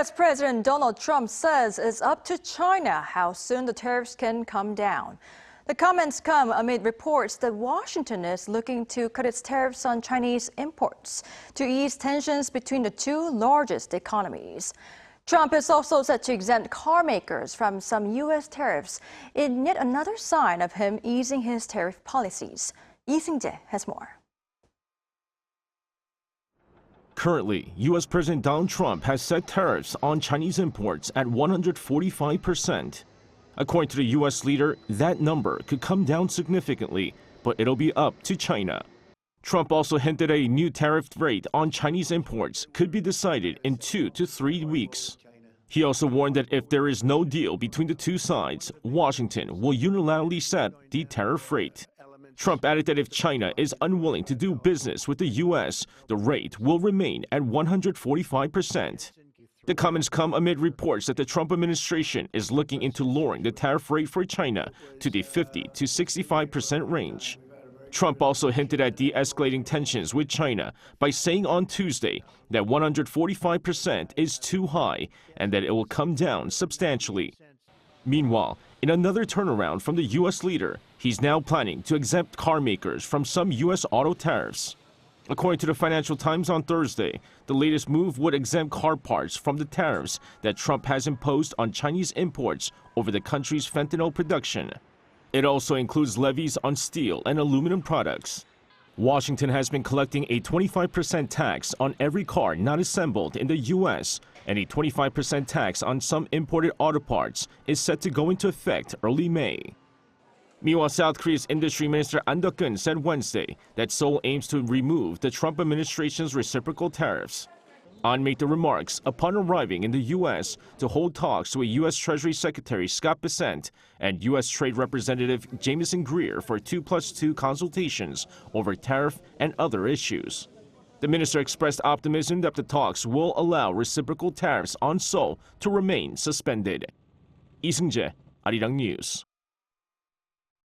U.S. President Donald Trump says it's up to China how soon the tariffs can come down. The comments come amid reports that Washington is looking to cut its tariffs on Chinese imports to ease tensions between the two largest economies. Trump is also set to exempt carmakers from some U.S. tariffs in yet another sign of him easing his tariff policies. Seung-jae has more. Currently, U.S. President Donald Trump has set tariffs on Chinese imports at 145%. According to the U.S. leader, that number could come down significantly, but it'll be up to China. Trump also hinted a new tariff rate on Chinese imports could be decided in 2 to 3 weeks. He also warned that if there is no deal between the two sides, Washington will unilaterally set the tariff rate. Trump added that if China is unwilling to do business with the U.S., the rate will remain at 145%. The comments come amid reports that the Trump administration is looking into lowering the tariff rate for China to the 50 to 65% range. Trump also hinted at de-escalating tensions with China by saying on Tuesday that 145% is too high and that it will come down substantially. Meanwhile, in another turnaround from the U.S. leader, he's now planning to exempt car makers from some U.S. auto tariffs. According to the Financial Times on Thursday, the latest move would exempt car parts from the tariffs that Trump has imposed on Chinese imports over the country's fentanyl production. It also includes levies on steel and aluminum products. Washington has been collecting a 25% tax on every car not assembled in the U.S., and a 25% tax on some imported auto parts is set to go into effect early May. Meanwhile, South Korea's Industry Minister An Deok-keun said Wednesday that Seoul aims to remove the Trump administration's reciprocal tariffs. An made the remarks upon arriving in the U.S. to hold talks with U.S. Treasury Secretary Scott Bessent and U.S. Trade Representative Jamieson Greer for 2+2 consultations over tariff and other issues. The minister expressed optimism that the talks will allow reciprocal tariffs on Seoul to remain suspended. Seung-jae, Arirang News.